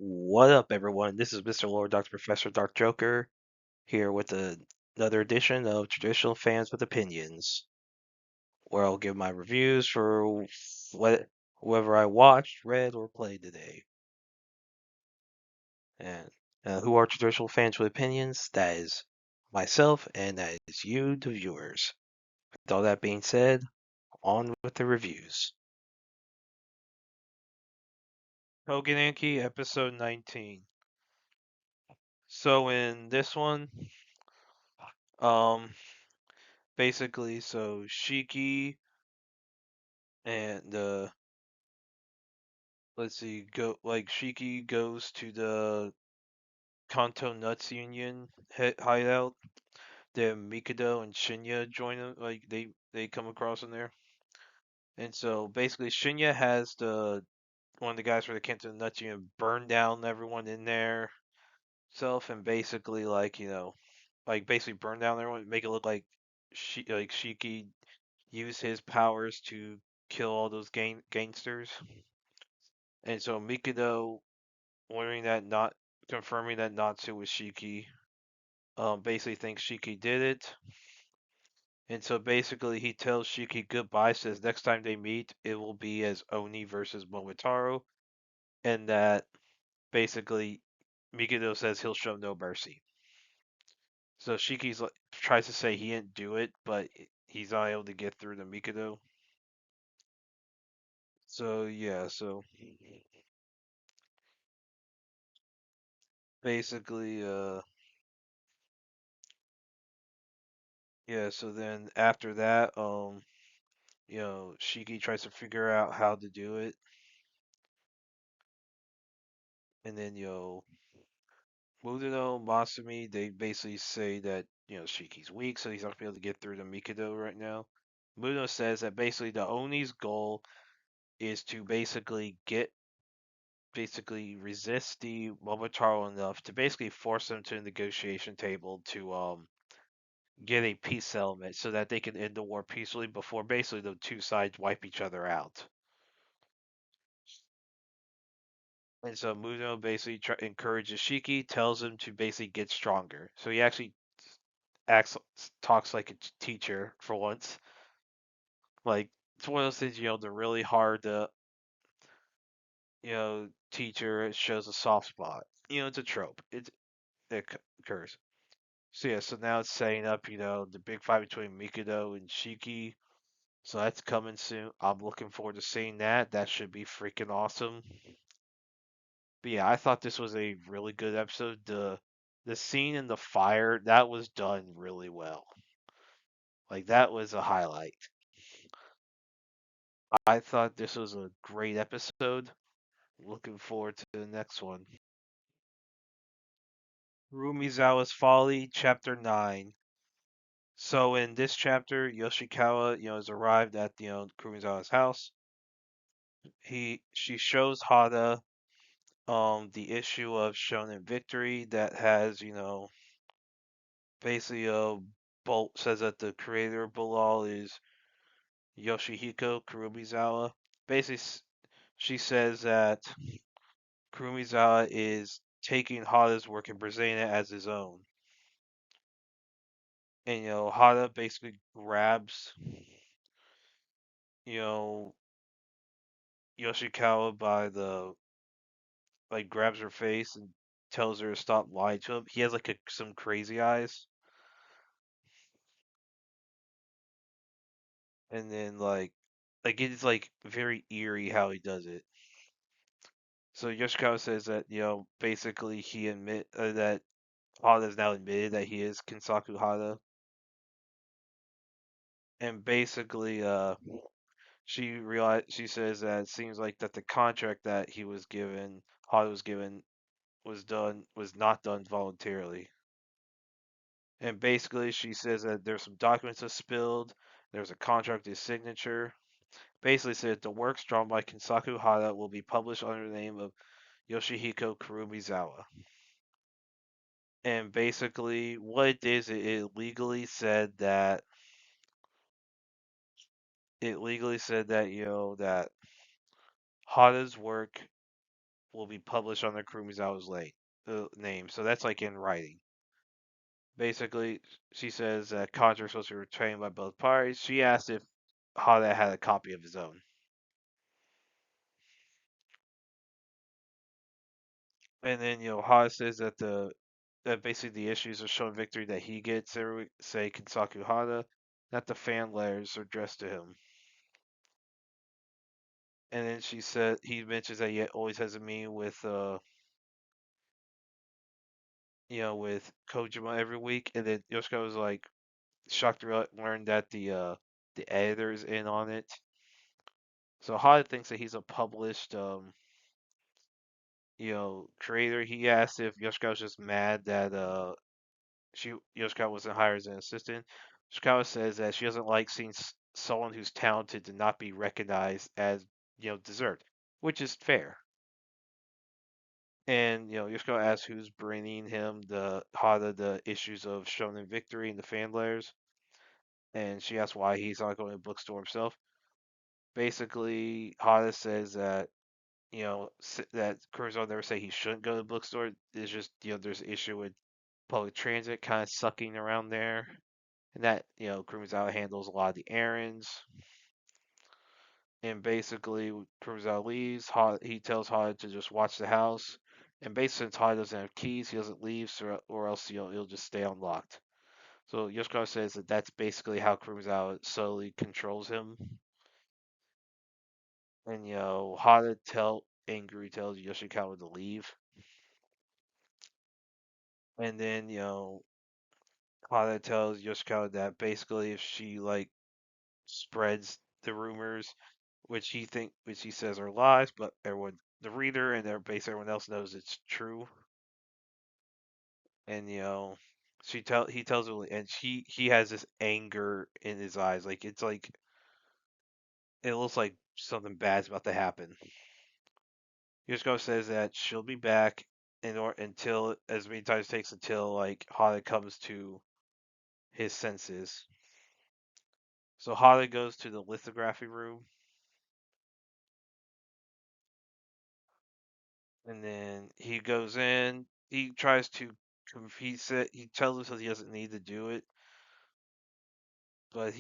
What up, everyone? This is Mr. Lord, Dr. Professor, Dark Joker, here with another edition of Traditional Fans with Opinions, where I'll give my reviews for whoever I watched, read, or played today. And who are Traditional Fans with Opinions? That is myself, and that is you, the viewers. With all that being said, on with the reviews. Tougen Anki, episode 19. So in this one, um, basically, so Shiki and let's see, Shiki goes to the Kanto Nuts Union hideout. Then Mikado and Shinya join them, like they come across in there. And so basically Shinya has the one of the guys for the Kanto Nuts Union burn down everyone in there self and basically basically burn down everyone, make it look like Shiki used his powers to kill all those gangsters. And so Mikado ordering that not confirming that Natsu was Shiki. Basically thinks Shiki did it. And so basically he tells Shiki goodbye, says next time they meet it will be as Oni versus Momotaro, and that basically Mikado says he'll show no mercy. So Shiki's tries to say he didn't do it, but he's not able to get through to Mikado. So yeah, so basically yeah, so then after that Shiki tries to figure out how to do it. And then, Muruno, Masumi, they basically say that, Shiki's weak, so he's not going to be able to get through to Mikado right now. Muruno says that basically the Oni's goal is to basically resist the Momotaro enough to basically force them to the negotiation table to get a peace settlement so that they can end the war peacefully before basically the two sides wipe each other out. And so Muno basically encourages Shiki, tells him to basically get stronger. So he actually acts talks like a teacher for once. Like it's one of those things, the really hard teacher shows a soft spot. It's a trope. It occurs. So yeah, so now it's setting up, the big fight between Mikado and Shiki. So that's coming soon. I'm looking forward to seeing that. That should be freaking awesome. But yeah, I thought this was a really good episode. The scene in the fire, that was done really well. Like that was a highlight. I thought this was a great episode. Looking forward to the next one. Kurumizawa's Folly, Chapter 9. So in this chapter, Yoshikawa, has arrived at Kurumizawa's house. She shows Hada the issue of Shonen Victory that has, basically Bolt says that the creator of Bilal is Yoshihiko Kurumizawa. Basically she says that Kurumizawa is taking Hada's work and presenting it as his own. And Hada basically grabs you know Yoshikawa by the grabs her face and tells her to stop lying to him. He has some crazy eyes, and then it's very eerie how he does it. So Yoshikawa says that basically he admit that Hada has now admitted that he is Kinsaku Hada, and basically she says that it seems like that the contract that Hada was given was not done voluntarily. And basically she says that there's some documents that spilled, there's a contract his signature. Basically said the works drawn by Kinsaku Hada will be published under the name of Yoshihiko Kurumizawa. And basically what it is, it legally said that that Hada's work will be published under Kurumizawa's name. So that's like in writing. Basically, she says that contracts supposed to be retained by both parties. She asked if Hada had a copy of his own. And then, Hada says that basically the issues of showing victory that he gets every week, say Kinsaku Hada, that the fan letters are addressed to him. And then she said he mentions that he always has a meeting with with Kojima every week, and then Yoshiko was like shocked to learn that the editor's in on it. So Hada thinks that he's a published creator. He asked if Yoshikawa was just mad that Yoshikawa wasn't hired as an assistant. Yoshikawa says that she doesn't like seeing someone who's talented to not be recognized as deserved, which is fair. And Yoshikawa asks who's bringing him the issues of Shonen Victory and the fan layers, and she asks why he's not going to the bookstore himself. Basically, Hada says that that Kurosawa never say he shouldn't go to the bookstore. It's just there's an issue with public transit kind of sucking around there, and that Kurosawa handles a lot of the errands. And basically, Kurosawa leaves. He tells Hada to just watch the house. And basically, since Hada doesn't have keys, he doesn't leave, so, or else he'll just stay unlocked. So Yoshikawa says that that's basically how Kurosawa slowly controls him. And Hada angry tells Yoshikawa to leave. And then Hada tells Yoshikawa that basically if she like spreads the rumors, which he says are lies, but everyone, the reader and basically everyone else knows it's true. And he tells her, and he has this anger in his eyes, like it's like it looks like something bad's about to happen. Yoshiko says that she'll be back until as many times it takes until like Hada comes to his senses. So Hada goes to the lithography room, and then he goes in. He tries to. He tells himself he doesn't need to do it, but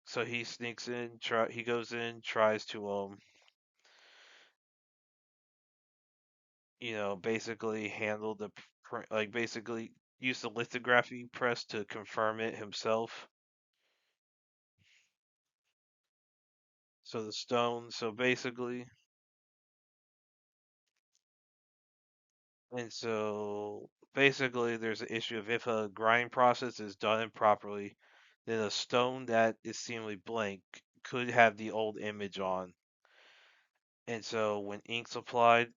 so he sneaks in. He goes in, tries to basically handle like basically use the lithography press to confirm it himself. So the stone. So basically, and so basically, there's an issue of if a grind process is done improperly, then a stone that is seemingly blank could have the old image on. And so when ink's applied,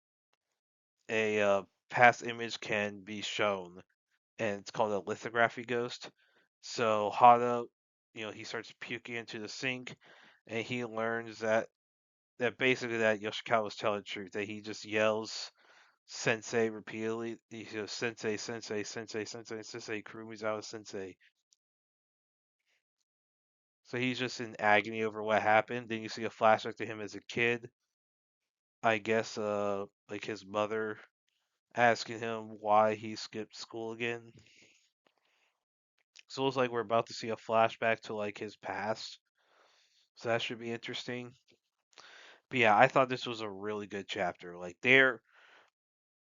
a past image can be shown, and it's called a lithography ghost. So Hada, he starts puking into the sink, and he learns that basically that Yoshikawa was telling the truth. That he just yells "Sensei" repeatedly. He goes "Sensei, Sensei, Sensei, Sensei, Sensei, Kurumizawa Sensei." So he's just in agony over what happened. Then you see a flashback to him as a kid. I guess like his mother asking him why he skipped school again. So it looks like we're about to see a flashback to like his past. So that should be interesting. But yeah, I thought this was a really good chapter. Like they're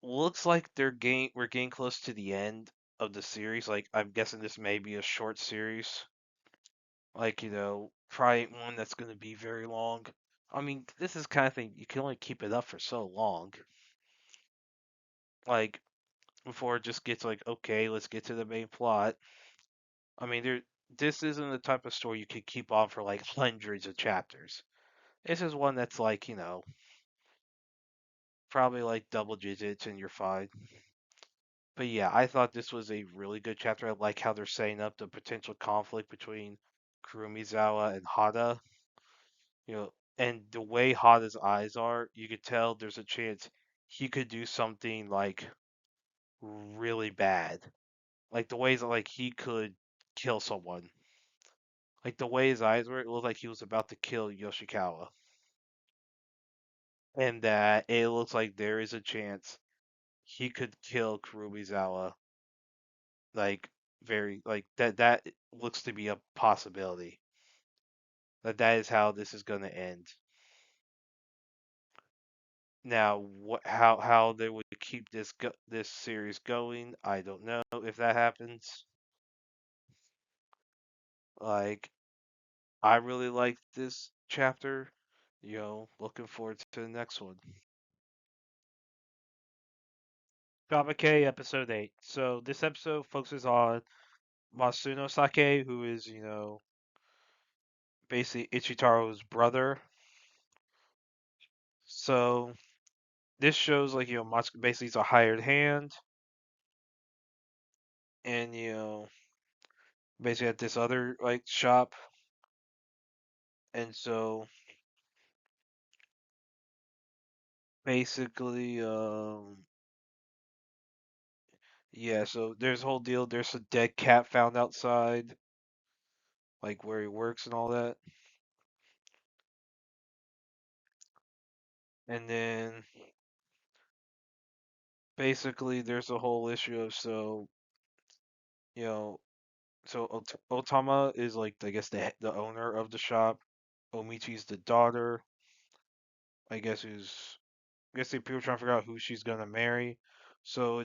looks like we're getting close to the end of the series. Like I'm guessing this may be a short series. Like, probably one that's gonna be very long. I mean, this is kind of thing you can only keep it up for so long. Like before it just gets like, okay, let's get to the main plot. I mean, this isn't the type of story you could keep on for like hundreds of chapters. This is one that's like, probably like double digits and you're fine. But yeah, I thought this was a really good chapter. I like how they're setting up the potential conflict between Kurumizawa and Hada. And the way Hada's eyes are, you could tell there's a chance he could do something like really bad. Like the ways that like he could kill someone. Like the way his eyes were, it looked like he was about to kill Yoshikawa. and that it looks like there is a chance he could kill Kurumizawa. Like very like that looks to be a possibility. That is how this is going to end. Now, how they would keep this series going, I don't know if that happens. Like, I really like this chapter. Looking forward to the next one. Shabake episode 8. So this episode focuses on Masuno Sake, who is, basically Ichitaro's brother. So this shows like, basically he's a hired hand, and basically at this other like shop, and so basically, yeah, so there's a whole deal. There's a dead cat found outside, like where he works and all that. And then basically there's a whole issue of you know, Otama is like I guess the owner of the shop. Omichi's the daughter. I guess the people trying to figure out who she's gonna marry. So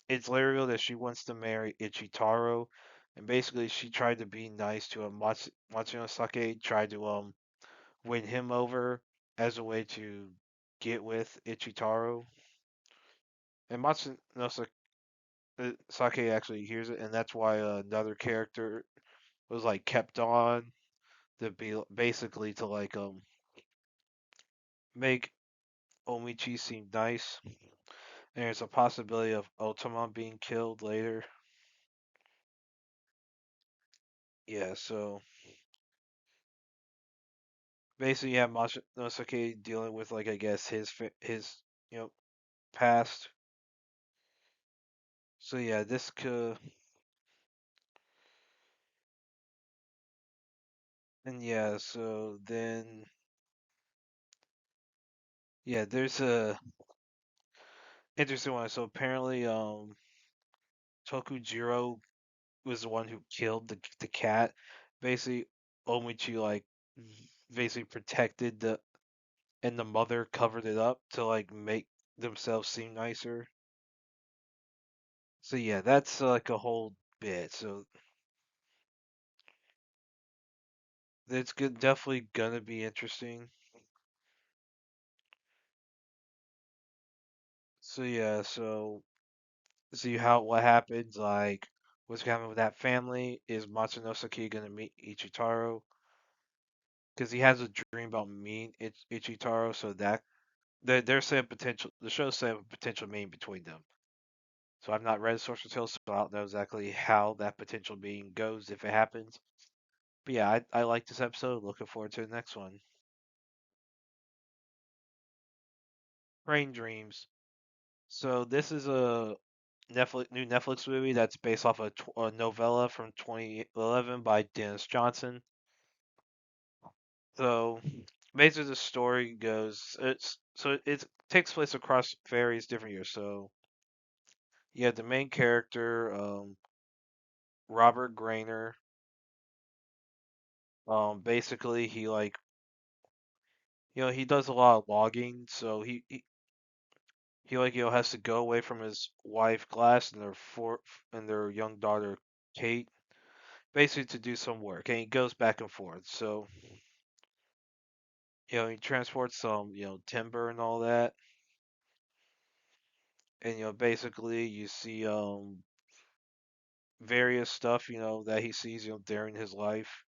it's Lario that she wants to marry Ichitaro, and basically she tried to be nice to him. Matsuno Sake tried to win him over as a way to get with Ichitaro. And Matsuno Sake actually hears it, and that's why another character was like kept on to be basically to like make Omichi seem nice. And there's a possibility of Otama being killed later. Yeah, so basically, yeah, Masanosuke dealing with like I guess his you know past. So yeah, this could and yeah, so then yeah, there's a interesting one. So apparently, Tokujiro was the one who killed the cat. Basically, Omichi like basically protected and the mother covered it up to like make themselves seem nicer. So yeah, that's like a whole bit. So it's good, definitely gonna be interesting. So yeah, so see how what happens. Like what's gonna happen with that family? Is Matsunosaki gonna meet Ichitaro? Because he has a dream about meeting Ichitaro. So that they're saying potential. The show's saying a potential meeting between them. So I've not read source material, so I don't know exactly how that potential meeting goes if it happens. But yeah, I like this episode. Looking forward to the next one. Brain Dreams. So this is a new Netflix movie that's based off a novella from 2011 by Dennis Johnson. So basically, the story goes it takes place across various different years. So you have the main character, Robert Grainer. Basically, he like he does a lot of logging, so he like has to go away from his wife Glass and their young daughter Kate, basically to do some work, and he goes back and forth. So he transports some timber and all that, and basically you see various stuff that he sees during his life,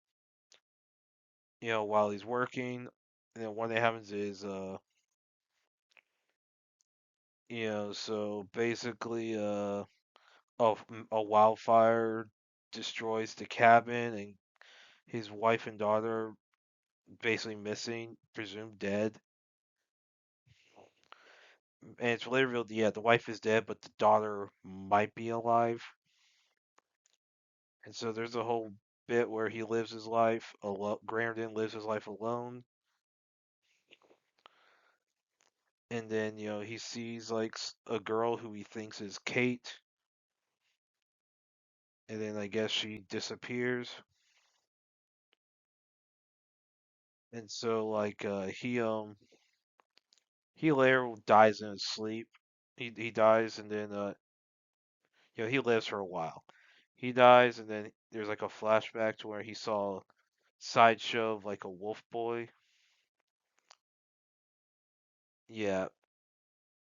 while he's working. And then one that happens is so basically a wildfire destroys the cabin, and his wife and daughter basically missing, presumed dead. And it's later revealed, yeah, the wife is dead, but the daughter might be alive. And so there's a whole bit where he lives his life alone. Grandin lives his life alone. and then he sees like a girl who he thinks is Kate, and then I guess she disappears, and so like he later dies in his sleep. He dies, and then he lives for a while. He dies, and then there's like a flashback to where he saw a sideshow of like a wolf boy. Yeah,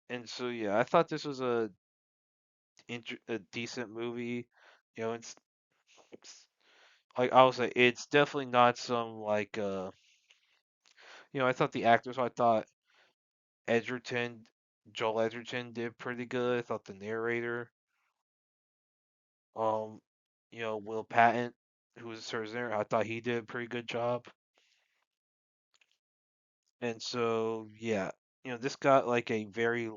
and so yeah, I thought this was a decent movie. It's like I was like, it's definitely not some like I thought the actors, I thought Edgerton, Joel Edgerton did pretty good. I thought the narrator, um, Will Patton, who was hers there, I thought he did a pretty good job. And so yeah, this got like a very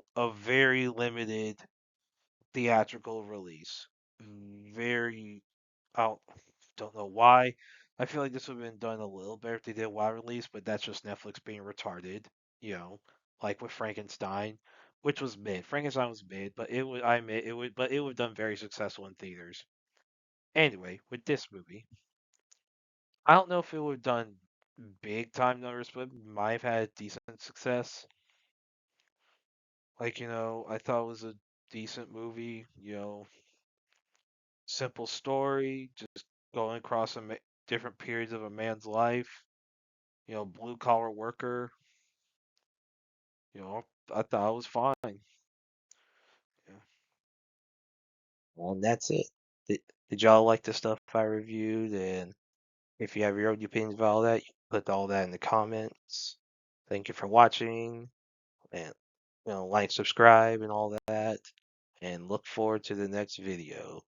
limited theatrical release. Very I don't know why. I feel like this would have been done a little better if they did a wide release, but that's just Netflix being retarded, you know, like with Frankenstein, which was mid. Frankenstein was mid, but I admit it would have done very successful in theaters. Anyway, with this movie, I don't know if it would have done big time numbers, but it might have had decent success. Like, I thought it was a decent movie, simple story, just going across different periods of a man's life, blue collar worker, I thought it was fine. Yeah. Well, and that's it. Did y'all like the stuff I reviewed? And if you have your own opinions about all that, you can put all that in the comments. Thank you for watching, and like, subscribe, and all that. And look forward to the next video.